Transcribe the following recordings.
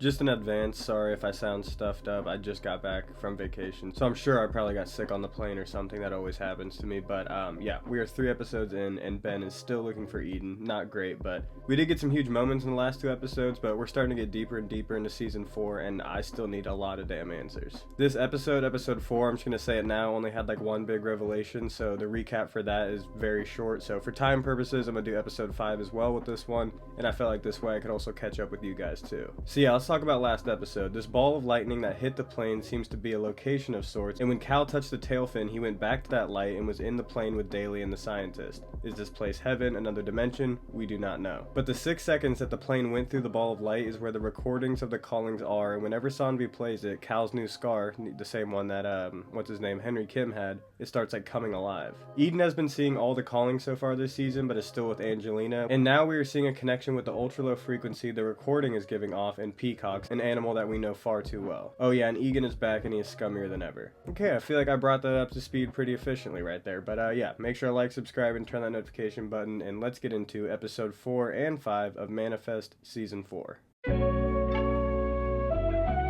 Just in advance, sorry if I sound stuffed up. I just got back from vacation, so I'm sure I probably got sick on the plane or something. That always happens to me. But yeah, we are 3 episodes in, and Ben is still looking for Eden. Not great, but we did get some huge moments in the last 2 episodes, but we're starting to get deeper and deeper into season 4, and I still need a lot of damn answers. This episode 4, I'm just gonna say it now, only had like one big revelation, so the recap for that is very short. So for time purposes, I'm gonna do episode 5 as well with this one, and I felt like this way I could also catch up with you guys too. So yeah, let's talk about last episode. This ball of lightning that hit the plane seems to be a location of sorts, and when Cal touched the tail fin, he went back to that light and was in the plane with Daly and the scientist. Is this place heaven, another dimension? We do not know. But the 6 seconds that the plane went through the ball of light is where the recordings of the callings are, and whenever Sanvi plays it, Cal's new scar, the same one that, what's his name, Henry Kim had, it starts like coming alive. Eden has been seeing all the callings so far this season, but is still with Angelina, and now we are seeing a connection with the ultra low frequency the recording is giving off in peacocks, an animal that we know far too well. Oh yeah, and Egan is back and he is scummier than ever. Okay, I feel like I brought that up to speed pretty efficiently right there, but yeah, make sure to like, subscribe, and turn that notification button, and let's get into episode 4 and 5 of Manifest Season 4.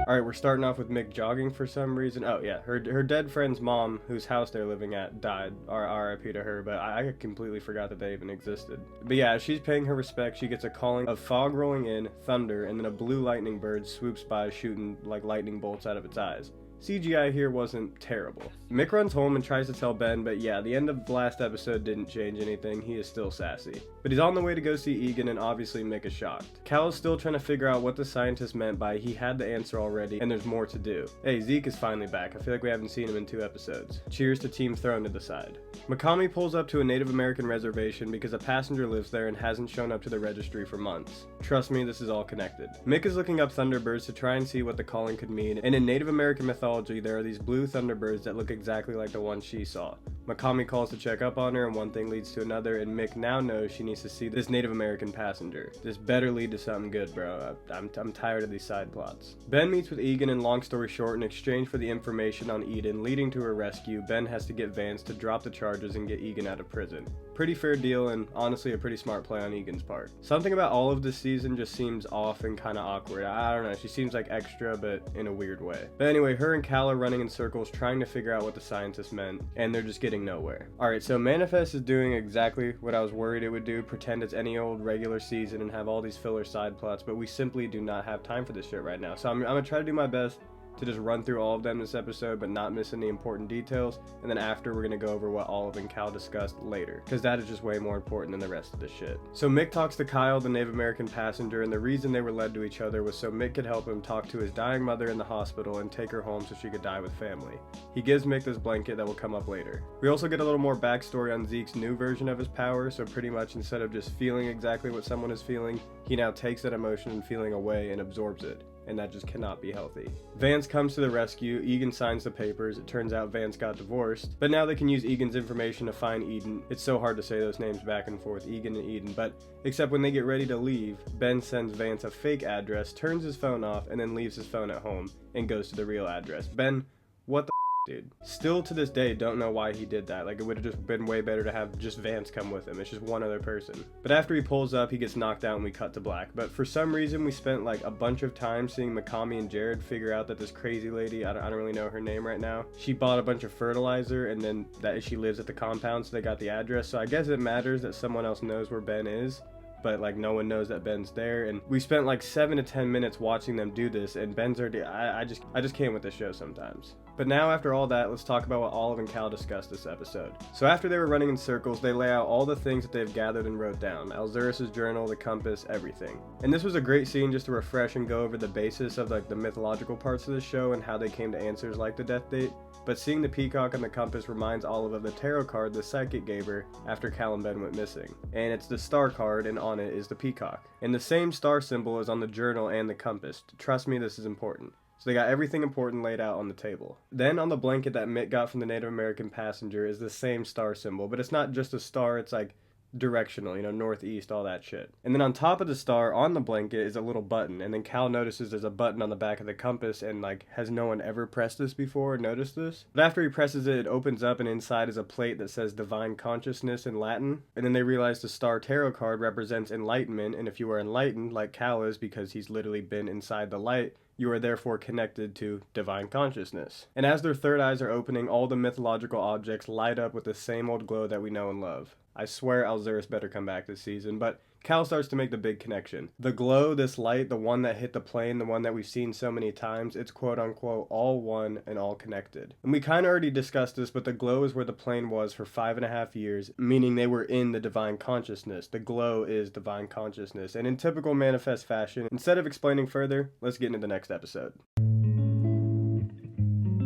Alright, we're starting off with Mick jogging for some reason. Oh yeah, her dead friend's mom, whose house they're living at, died. R.I.P. to her, but I completely forgot that they even existed. But yeah, as she's paying her respects, she gets a calling of fog rolling in, thunder, and then a blue lightning bird swoops by shooting like lightning bolts out of its eyes. CGI here wasn't terrible. Mick runs home and tries to tell Ben, but yeah, the end of the last episode didn't change anything. He is still sassy. But he's on the way to go see Egan, and obviously Mick is shocked. Cal is still trying to figure out what the scientist meant by he had the answer already, and there's more to do. Hey, Zeke is finally back. I feel like we haven't seen him in 2 episodes. Cheers to Team Throne to the side. Makami pulls up to a Native American reservation because a passenger lives there and hasn't shown up to the registry for months. Trust me, this is all connected. Mick is looking up thunderbirds to try and see what the calling could mean, and in Native American mythology, there are these blue thunderbirds that look exactly like the one she saw. Makami calls to check up on her, and one thing leads to another, and Mick now knows she needs to see this Native American passenger. This better lead to something good, bro. I'm tired of these side plots. Ben meets with Egan, and long story short, in exchange for the information on Eden leading to her rescue, Ben has to get Vance to drop the charges and get Egan out of prison. Pretty fair deal, and honestly a pretty smart play on Egan's part. Something about all of this season just seems off and kind of awkward. I don't know, she seems like extra, but in a weird way. But anyway, her and Cal are running in circles trying to figure out what the scientist meant, and they're just getting nowhere. Alright, so Manifest is doing exactly what I was worried it would do, pretend it's any old regular season and have all these filler side plots, but we simply do not have time for this shit right now. So I'm gonna try to do my best to just run through all of them this episode, but not miss any important details, and then after we're gonna go over what Olive and Cal discussed later, because that is just way more important than the rest of this shit. So Mick talks to Kyle, the Native American passenger, and the reason they were led to each other was so Mick could help him talk to his dying mother in the hospital and take her home so she could die with family. He gives Mick this blanket that will come up later. We also get a little more backstory on Zeke's new version of his power, so pretty much instead of just feeling exactly what someone is feeling, he now takes that emotion and feeling away and absorbs it. And that just cannot be healthy. Vance comes to the rescue, Egan signs the papers, it turns out Vance got divorced, but now they can use Egan's information to find Eden. It's so hard to say those names back and forth, Egan and Eden, but except when they get ready to leave, Ben sends Vance a fake address, turns his phone off, and then leaves his phone at home, and goes to the real address. Ben, what the dude? Still to this day don't know why he did that. Like, it would have just been way better to have just Vance come with him. It's just one other person. But after he pulls up, he gets knocked out and we cut to black. But for some reason we spent like a bunch of time seeing Makami and Jared figure out that this crazy lady, I don't really know her name right now, she bought a bunch of fertilizer, and then that she lives at the compound, so they got the address. So I guess it matters that someone else knows where Ben is, but like no one knows that Ben's there. And we spent like 7 to 10 minutes watching them do this, and Ben's already, I just can't with this show sometimes. But now after all that, let's talk about what Olive and Cal discussed this episode. So after they were running in circles, they lay out all the things that they've gathered and wrote down. Alzurus' journal, the compass, everything. And this was a great scene just to refresh and go over the basis of like the mythological parts of the show and how they came to answers like the death date. But seeing the peacock and the compass reminds Olive of the tarot card the psychic gave her after Cal and Ben went missing. And it's the star card, and on it is the peacock. And the same star symbol is on the journal and the compass. Trust me, this is important. So they got everything important laid out on the table. Then on the blanket that Mick got from the Native American passenger is the same star symbol, but it's not just a star, it's like directional, northeast, all that shit. And then on top of the star, on the blanket, is a little button. And then Cal notices there's a button on the back of the compass, and like, has no one ever pressed this before or noticed this? But after he presses it, it opens up, and inside is a plate that says Divine Consciousness in Latin. And then they realize the star tarot card represents enlightenment, and if you are enlightened, like Cal is, because he's literally been inside the light, you are therefore connected to divine consciousness. And as their third eyes are opening, all the mythological objects light up with the same old glow that we know and love. I swear Alzurus better come back this season, but Cal starts to make the big connection. The glow, this light, the one that hit the plane, the one that we've seen so many times, it's quote-unquote all one and all connected. And we kind of already discussed this, but the glow is where the plane was for 5.5 years, meaning they were in the divine consciousness. The glow is divine consciousness. And in typical Manifest fashion, instead of explaining further, let's get into the next episode.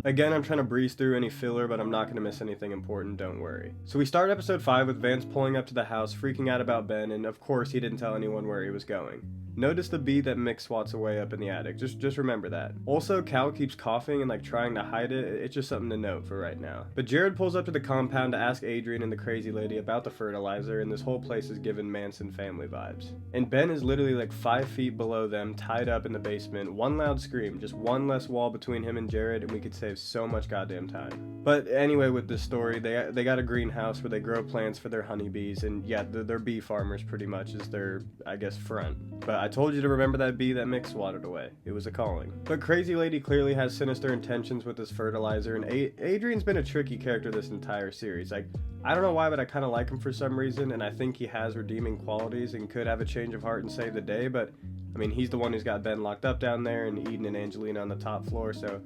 Again, I'm trying to breeze through any filler, but I'm not going to miss anything important, don't worry. So we start episode 5 with Vance pulling up to the house, freaking out about Ben, and of course he didn't tell anyone where he was going. Notice the bee that Mick swats away up in the attic, just remember that. Also, Cal keeps coughing and like trying to hide it, it's just something to note for right now. But Jared pulls up to the compound to ask Adrian and the crazy lady about the fertilizer, and this whole place is giving Manson family vibes. And Ben is literally like 5 feet below them, tied up in the basement, one loud scream, just one less wall between him and Jared, and we could save so much goddamn time. But anyway, with this story, they got a greenhouse where they grow plants for their honeybees, and yeah, they're bee farmers pretty much is their, I guess, front. But I told you to remember that bee that Mick swatted away. It was a calling. But Crazy Lady clearly has sinister intentions with this fertilizer, and Adrian's been a tricky character this entire series. Like, I don't know why, but I kind of like him for some reason, and I think he has redeeming qualities and could have a change of heart and save the day, but I mean, he's the one who's got Ben locked up down there and Eden and Angelina on the top floor, so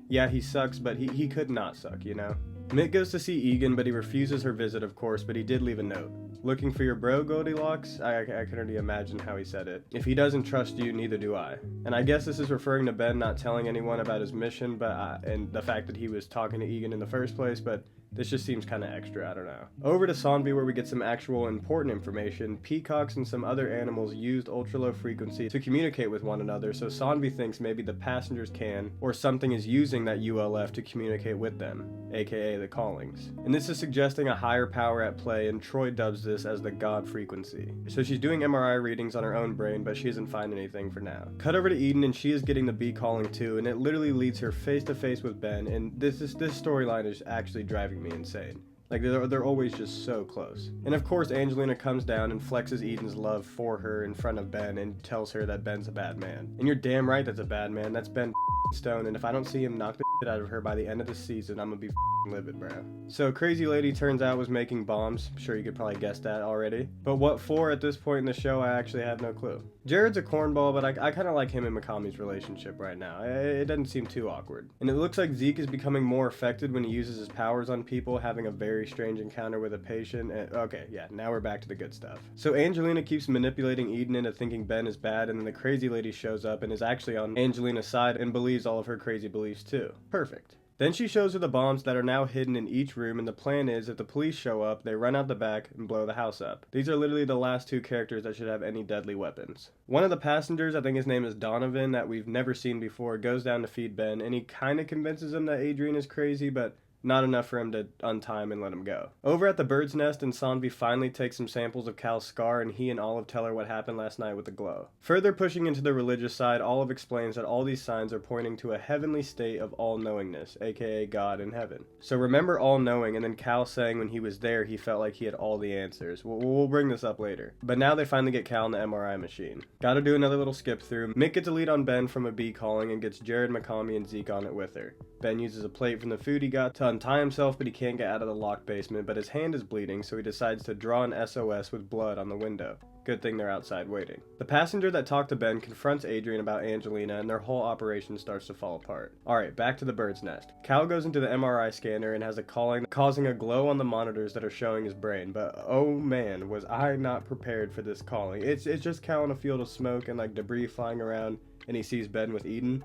yeah, he sucks, but he could not suck, you know? Mick goes to see Egan, but he refuses her visit, of course, but he did leave a note. Looking for your bro, Goldilocks? I can already imagine how he said it. If he doesn't trust you, neither do I. And I guess this is referring to Ben not telling anyone about his mission, and the fact that he was talking to Egan in the first place, but this just seems kind of extra, I don't know. Over to Sonby, where we get some actual important information. Peacocks and some other animals used ultra-low frequency to communicate with one another, so Sonby thinks maybe the passengers can, or something is using that ULF to communicate with them, aka the callings. And this is suggesting a higher power at play, and Troy dubs this as the God frequency. So she's doing MRI readings on her own brain, but she doesn't find anything for now. Cut over to Eden, and she is getting the bee calling too, and it literally leads her face to face with Ben, and this storyline is actually driving me insane. Like, they're always just so close. And of course, Angelina comes down and flexes Eden's love for her in front of Ben and tells her that Ben's a bad man. And you're damn right that's a bad man. That's Ben Stone, and if I don't see him knock the shit out of her by the end of the season, I'm gonna be livid, bro. So Crazy Lady turns out was making bombs. I'm sure you could probably guess that already. But what for at this point in the show, I actually have no clue. Jared's a cornball, but I kind of like him and Mikami's relationship right now. It doesn't seem too awkward. And it looks like Zeke is becoming more affected when he uses his powers on people, having a very strange encounter with a patient. And, okay, yeah, now we're back to the good stuff. So Angelina keeps manipulating Eden into thinking Ben is bad, and then the Crazy Lady shows up and is actually on Angelina's side and believes all of her crazy beliefs too. Perfect. Then she shows her the bombs that are now hidden in each room, and the plan is if the police show up, they run out the back and blow the house up. These are literally the last 2 characters that should have any deadly weapons. One of the passengers, I think his name is Donovan, that we've never seen before, goes down to feed Ben, and he kind of convinces him that Adrian is crazy, but not enough for him to untie him and let him go. Over at the bird's nest, and Sonby finally takes some samples of Cal's scar, and he and Olive tell her what happened last night with the glow. Further pushing into the religious side, Olive explains that all these signs are pointing to a heavenly state of all-knowingness, aka God in heaven. So remember all-knowing, and then Cal saying when he was there he felt like he had all the answers. We'll bring this up later. But now they finally get Cal in the MRI machine. Gotta do another little skip through. Mick gets a lead on Ben from a bee calling and gets Jared, Mikami, and Zeke on it with her. Ben uses a plate from the food he got to untie himself, but he can't get out of the locked basement, but his hand is bleeding, so he decides to draw an SOS with blood on the window. Good thing they're outside waiting. The passenger that talked to Ben confronts Adrian about Angelina, and their whole operation starts to fall apart. Alright, back to the bird's nest. Cal goes into the MRI scanner and has a calling causing a glow on the monitors that are showing his brain, but oh man, was I not prepared for this calling. It's just Cal in a field of smoke and like debris flying around, and he sees Ben with Eden.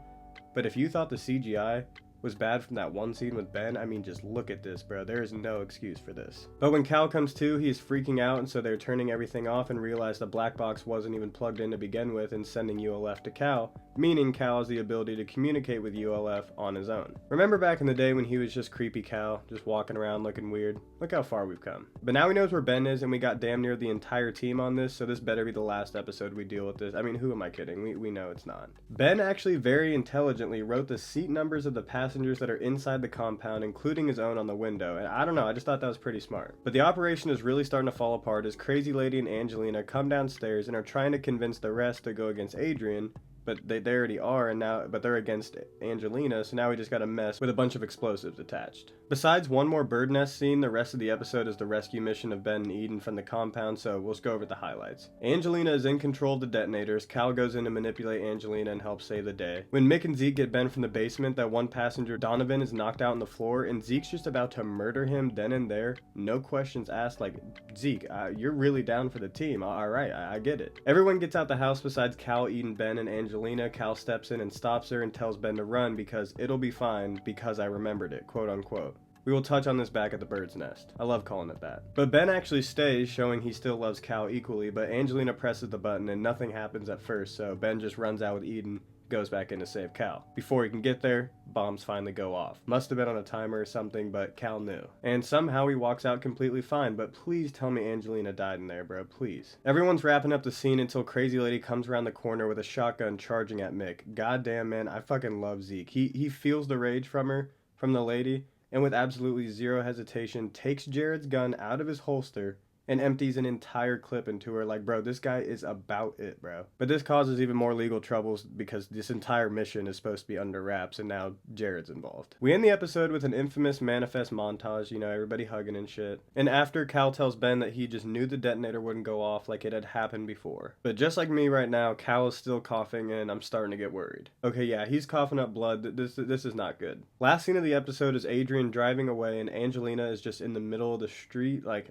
But if you thought the CGI was bad from that one scene with Ben, I mean, just look at this, bro. There is no excuse for this. But when Cal comes to, he's freaking out, and so they're turning everything off and realize the black box wasn't even plugged in to begin with and sending ULF to Cal, meaning Cal has the ability to communicate with ULF on his own. Remember back in the day when he was just creepy Cal, just walking around looking weird? Look how far we've come. But now he knows where Ben is, and we got damn near the entire team on this, so this better be the last episode we deal with this. I mean, who am I kidding? We know it's not. Ben actually very intelligently wrote the seat numbers of the passengers that are inside the compound, including his own on the window, and I don't know, I just thought that was pretty smart. But the operation is really starting to fall apart as Crazy Lady and Angelina come downstairs and are trying to convince the rest to go against Adrian, but they already are, but they're against Angelina, so now we just got a mess with a bunch of explosives attached. Besides one more bird nest scene, the rest of the episode is the rescue mission of Ben and Eden from the compound, so we'll just go over the highlights. Angelina is in control of the detonators. Cal goes in to manipulate Angelina and help save the day. When Mick and Zeke get Ben from the basement, that one passenger, Donovan, is knocked out on the floor, and Zeke's just about to murder him then and there. No questions asked, like, Zeke, you're really down for the team. Alright, I get it. Everyone gets out the house besides Cal, Eden, Ben, and Angelina. Cal steps in and stops her and tells Ben to run because it'll be fine because I remembered it, quote unquote. We will touch on this back at the bird's nest. I love calling it that. But Ben actually stays, showing he still loves Cal equally, but Angelina presses the button and nothing happens at first, so Ben just runs out with Eden, goes back in to save Cal. Before he can get there, bombs finally go off. Must have been on a timer or something, but Cal knew. And somehow he walks out completely fine, but please tell me Angelina died in there, bro, please. Everyone's wrapping up the scene until Crazy Lady comes around the corner with a shotgun charging at Mick. Goddamn, man, I fucking love Zeke. He feels the rage from the lady, and with absolutely zero hesitation takes Jared's gun out of his holster and empties an entire clip into her. Like, bro, this guy is about it, bro. But this causes even more legal troubles because this entire mission is supposed to be under wraps, and now Jared's involved. We end the episode with an infamous manifest montage, you know, everybody hugging and shit. And after, Cal tells Ben that he just knew the detonator wouldn't go off like it had happened before. But just like me right now, Cal is still coughing, and I'm starting to get worried. Okay, yeah, he's coughing up blood. This is not good. Last scene of the episode is Adrian driving away, and Angelina is just in the middle of the street. Like,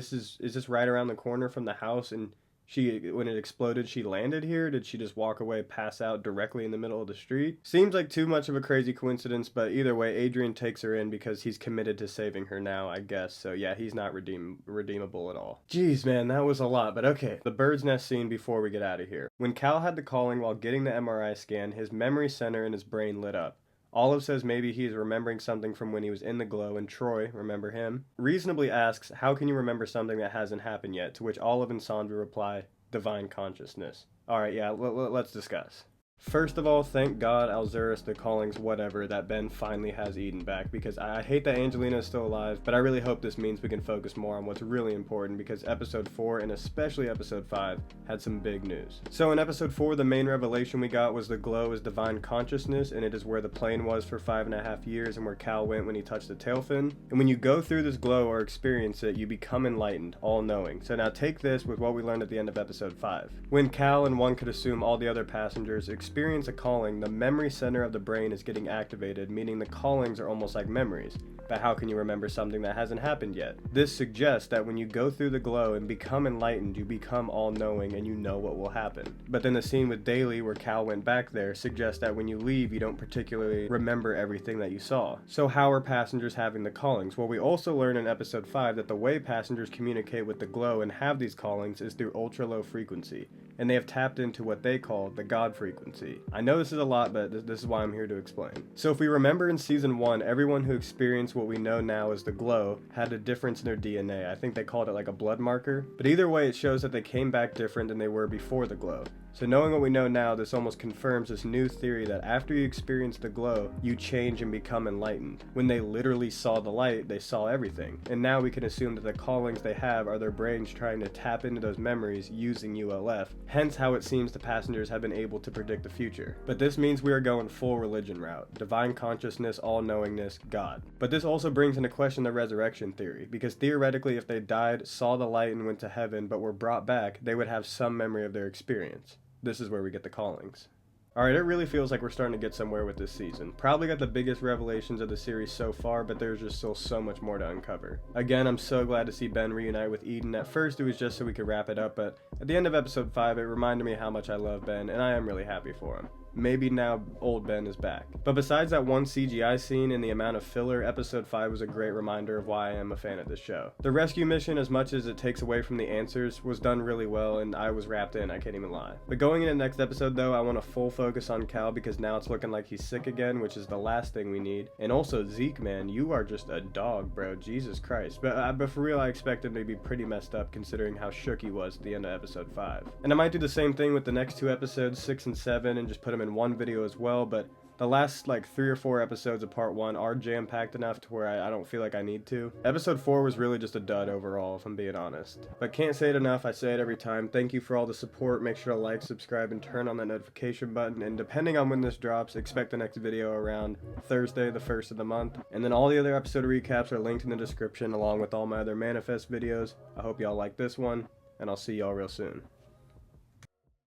is this right around the corner from the house, and when it exploded, she landed here? Did she just walk away, pass out directly in the middle of the street? Seems like too much of a crazy coincidence, but either way, Adrian takes her in because he's committed to saving her now, I guess. So yeah, he's not redeemable at all. Jeez, man, that was a lot, but okay. The bird's nest scene before we get out of here. When Cal had the calling while getting the MRI scan, his memory center in his brain lit up. Olive says maybe he's remembering something from when he was in the glow, and Troy, remember him, reasonably asks, how can you remember something that hasn't happened yet? To which Olive and Sandra reply, divine consciousness. Alright, yeah, let's discuss. First of all, thank God, Alzurus, the Callings, whatever, that Ben finally has Eden back, because I hate that Angelina is still alive, but I really hope this means we can focus more on what's really important, because episode 4, and especially episode 5, had some big news. So in episode 4, the main revelation we got was the glow is divine consciousness, and it is where the plane was for 5.5 years, and where Cal went when he touched the tail fin. And when you go through this glow or experience it, you become enlightened, all-knowing. So now take this with what we learned at the end of episode 5. When Cal, and one could assume all the other passengers, experience a calling, the memory center of the brain is getting activated, meaning the callings are almost like memories. But how can you remember something that hasn't happened yet? This suggests that when you go through the glow and become enlightened, you become all-knowing and you know what will happen. But then the scene with Daly where Cal went back there suggests that when you leave, you don't particularly remember everything that you saw. So how are passengers having the callings? Well, we also learn in episode 5 that the way passengers communicate with the glow and have these callings is through ultra-low frequency, and they have tapped into what they call the God frequency. I know this is a lot, but this is why I'm here to explain. So if we remember in season 1, everyone who experienced what we know now as the glow had a difference in their DNA. I think they called it like a blood marker. But either way, it shows that they came back different than they were before the glow. So knowing what we know now, this almost confirms this new theory that after you experience the glow, you change and become enlightened. When they literally saw the light, they saw everything. And now we can assume that the callings they have are their brains trying to tap into those memories using ULF, hence how it seems the passengers have been able to predict the future. But this means we are going full religion route. Divine consciousness, all-knowingness, God. But this also brings into question the resurrection theory, because theoretically if they died, saw the light and went to heaven, but were brought back, they would have some memory of their experience. This is where we get the callings. Alright, it really feels like we're starting to get somewhere with this season. Probably got the biggest revelations of the series so far, but there's just still so much more to uncover. Again, I'm so glad to see Ben reunite with Eden. At first it was just so we could wrap it up, but at the end of episode 5 it reminded me how much I love Ben, and I am really happy for him. maybe now old Ben is back. But besides that one CGI scene and the amount of filler, episode 5 was a great reminder of why I am a fan of this show. The rescue mission, as much as it takes away from the answers, was done really well, and I was wrapped in, I can't even lie. But going into next episode though, I want a full focus on Cal because now it's looking like he's sick again, which is the last thing we need. And also Zeke, man, you are just a dog, bro, Jesus Christ. But for real, I expect him to be pretty messed up considering how shook he was at the end of episode 5. And I might do the same thing with the next 2 episodes, 6 and 7, and just put them in one video as well, but the last like 3 or 4 episodes of part 1 are jam-packed enough to where I don't feel like I need to. Episode 4 was really just a dud overall, if I'm being honest. But can't say it enough, I say it every time. Thank you for all the support. Make sure to like, subscribe, and turn on that notification button. And depending on when this drops, expect the next video around Thursday, the 1st of the month. And then all the other episode recaps are linked in the description along with all my other manifest videos. I hope y'all like this one, and I'll see y'all real soon.